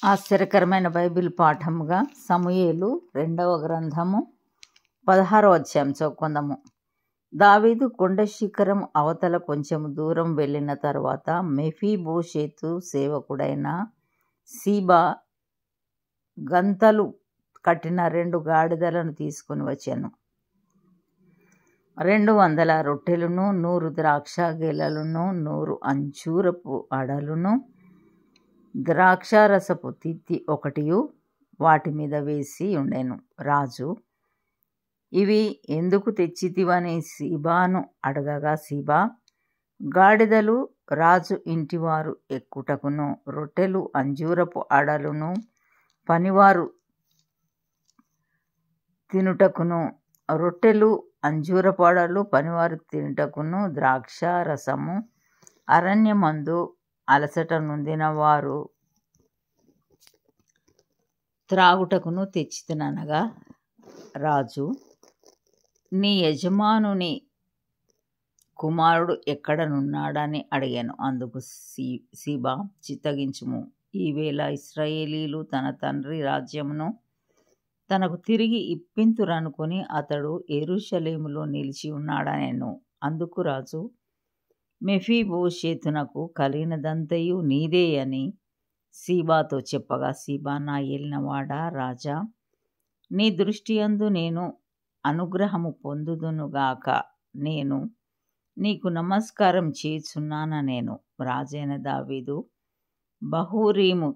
ఆశ్చర్యకరమైన బైబిల్ పాఠముగా సమూయేలు 2వ గ్రంథము 16వ అధ్యాయం చదువుకుందాము. దావీదు కొండ శిఖరం అవతల కొంచెం దూరం వెళ్ళిన తరువాత మెఫీబోషెతు సేవకుడైన సీబా గంతలు కట్టిన 2 గాడిదలను తీసుకుని వచ్చాను. 200 రొట్టెలను, 100 ద్రాక్ష గెలలను, 100 అంజూరపు అడలును, ద్రాక్షారసపు తిత్తి ఒకటియు వాటి మీద వేసి ఉండెను. రాజు, ఇవి ఎందుకు తెచ్చితివని సీబాను అడగగా, సీబా, గాడిదలు రాజు ఇంటివారు ఎక్కుటకును, రొట్టెలు అంజూరపు అడలును పనివారు తినుటకును, రొట్టెలు అంజూరపు అడలు పనివారు తినుటకును, ద్రాక్షారసము అరణ్యమందు అలసట నొందిన వారు త్రాగుటకును తెచ్చితిననగా, రాజు, నీ యజమానుని కుమారుడు ఎక్కడనున్నాడని అడిగాను. అందుకు సీబా, చిత్తగించుము, ఈవేళ ఇశ్రాయేలీలు తన తండ్రి రాజ్యమును తనకు తిరిగి ఇప్పింతురనుకొని అతడు యెరూషలేములో నిలిచి ఉన్నాడనెను. అందుకు రాజు, మెఫీబోషెతునకు కలిగినదంతయు నీదే అని సీబాతో చెప్పగా, సీబా, నా ఏలినవాడా రాజా, నీ దృష్టియందు నేను అనుగ్రహము పొందుదునుగాక, నేను నీకు నమస్కారం చేయుచున్నానెను. రాజైన దావీదు బహూరీము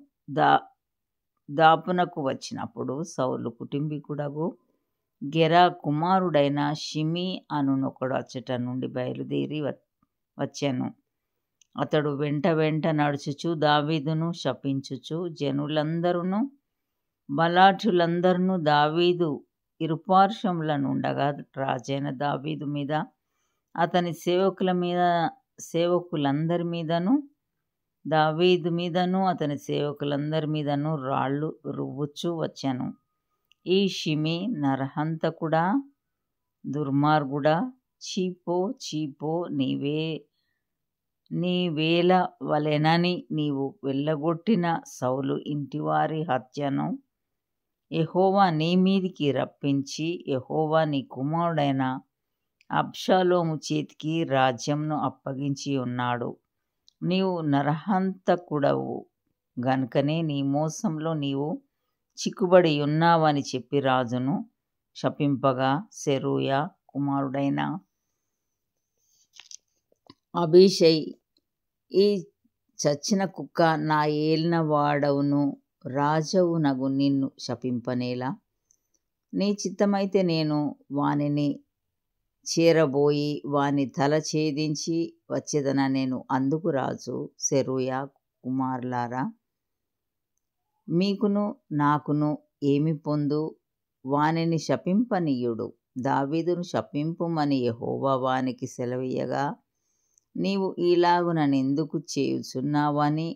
దాపునకు వచ్చినప్పుడు సౌలు కుటుంబీకుడగు గెరా కుమారుడైన షిమీ అనునొకడు అచ్చట నుండి బయలుదేరి వచ్చాను. అతడు వెంట నడుచుచు దావీదును శపించుచు, జనులందరూ బలాఢ్యులందరూ దావీదు ఇరుపార్శ్వముల నుండగా రాజైన దావీదు మీద అతని సేవకులందరి మీదను దావీదు మీదను అతని సేవకులందరి మీదను రాళ్ళు రువ్వుచూ వచ్చాను. ఈ షిమీ నరహంతకుడా, దుర్మార్గుడా, చీపో నీవేల వలెనని నీవు వెళ్ళగొట్టిన సౌలు ఇంటివారి హత్యను యెహోవా నీ మీదికి రప్పించి, యెహోవా నీ కుమారుడైన అబ్షాలోము చేతికి రాజ్యంను అప్పగించి ఉన్నాడు. నీవు నరహంతకుడవు గనుకనే నీ మోసంలో నీవు చిక్కుబడి ఉన్నావని చెప్పి రాజును శపింపగా, సెరూయా కుమారుడైన అబీషై, ఈ చచ్చిన కుక్క, నా ఏలిన వాడవును రాజవునగు నిన్ను శపింపనేలా? నీ చిత్తమైతే నేను వానిని చేరబోయి వాని తల ఛేదించి వచ్చేదనెను. అందుకు రాజు, సెరూయా కుమారులారా, మీకును నాకును ఏమి పొందు? వానిని శపింపనీయుడు. దావీదును శపింపుమని యెహోవా వానికి సెలవీయగా, నీవు ఈలాగుననెందుకు చేయుచున్నావని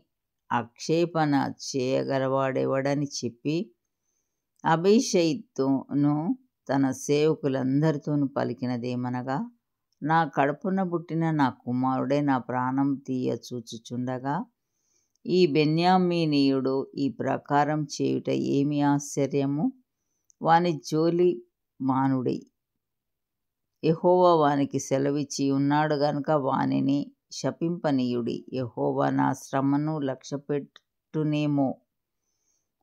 ఆక్షేపణ చేయగలవాడెవడని చెప్పి అబీషైతోను తన సేవకులందరితోనూ పలికినదేమనగా, నా కడుపున పుట్టిన నా కుమారుడే నా ప్రాణం తీయ చూచుచుండగా ఈ బెన్యామీనీయుడు ఈ ప్రకారం చేయుట ఏమి ఆశ్చర్యము? వాని జోలి మానుడి. యెహోవా వానికి సెలవిచ్చి ఉన్నాడు గనుక వానిని శపింపనీయుడి. యెహోవా నా శ్రమను లక్ష్యపెట్టునేమో,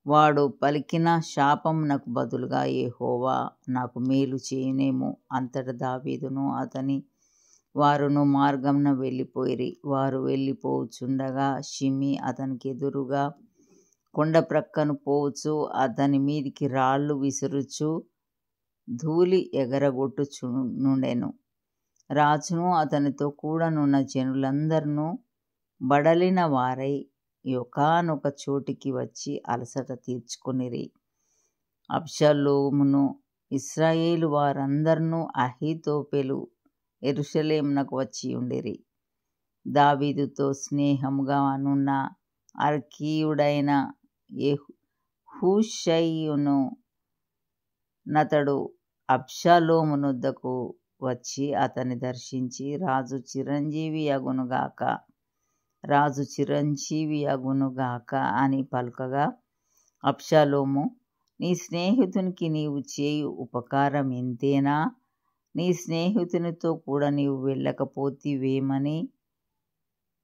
వాడు పలికిన శాపమునకు బదులుగా యెహోవా నాకు మేలు చేయునేమో. అంతటా దావీదును అతని వారును మార్గంన వెళ్ళిపోయిరి. వారు వెళ్ళిపోవుచుండగా షిమీ అతనికి ఎదురుగా కొండ ప్రక్కను పోవచ్చు అతని మీదికి రాళ్ళు విసురుచు ధూళి ఎగరగొట్టుచునుండెను. రాజును అతనితో కూడనున్న జనులందరూ బడలిన వారై యొకానొక చోటికి వచ్చి అలసట తీర్చుకొనిరి. అబ్షాలోమును ఇశ్రాయేలు వారందరూ అహీతోపెలు యెరూషలేమునకు వచ్చి ఉండిరి. దావీదుతో స్నేహముగా నున్న అర్కీయుడైన హూషైయును నతడు అబ్షాలోమునొద్దకు వచ్చి అతని దర్శించి, రాజు చిరంజీవి యగునుగాక అని పలుకగా, అబ్షాలోము, నీ స్నేహితునికి నీవు చేయు ఉపకారం ఇంతేనా? నీ స్నేహితునితో కూడా నీవు వెళ్ళకపోతివేమని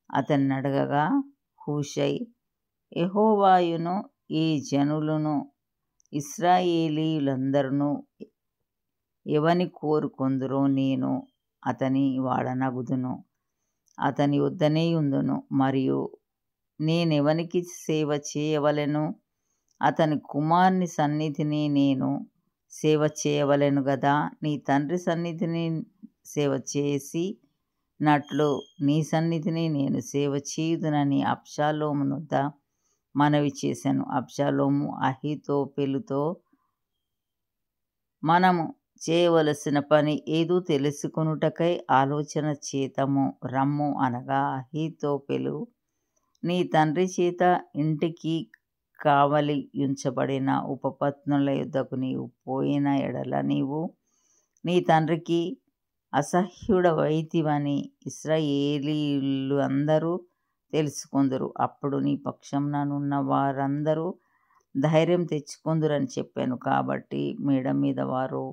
అతన్నడగగా, హూషై, యెహోవాయును ఈ జనులను ఇశ్రాయేలీయులందరును ఎవని కోరుకొందురో నేను అతని వాడనగుదును, అతని వద్దనే యుందును, మరియు నేనెవనికి సేవ చేయవలెను? అతని కుమారుని సన్నిధిని నేను సేవ చేయవలెను గదా. నీ తండ్రి సన్నిధిని సేవ చేసినట్లు నీ సన్నిధిని నేను సేవ చేయుదునని అబ్షాలోమునొద్ద మనవి చేశాను. అబ్షాలోము అహీతోపెలుతో, మనము చేయవలసిన పని ఏదో తెలుసుకొనుటకై ఆలోచన చేతము రమ్ము అనగా, అహీతోపెలు, నీ తండ్రి చేత ఇంటికి కావలి యుంచబడిన ఉపపత్నుల యొద్దకు నీవు పోయిన ఎడల నీవు నీ తండ్రికి అసహ్యుడవైతివని ఇశ్రాయేలీయులు అందరూ తెలుసుకొందురు. అప్పుడు నీ పక్షముననున్న వారందరూ ధైర్యం తెచ్చుకొందురని చెప్పాను. కాబట్టి మేడ మీద వారు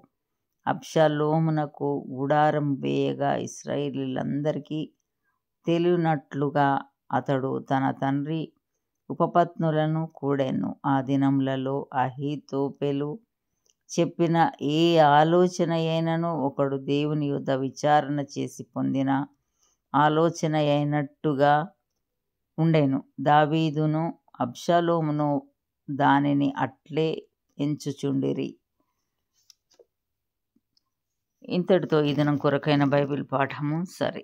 అబ్షాలోమునకు గుడారం వేయగా ఇశ్రాయేలీయులందరికీ తెలియనట్లుగా అతడు తన తండ్రి ఉపపత్నులను కూడెను. ఆ దినములలో అహీతోపెలు చెప్పిన ఏ ఆలోచన అయినను ఒకడు దేవుని యొద్ద విచారణ చేసి పొందిన ఆలోచన అయినట్టుగా ఉండెను. దావీదును అబ్షాలోమును దానిని అట్లే ఎంచుచుండిరి. ఇంతటితో ఈ దినం కొరకైన బైబిల్ పాఠము సరే.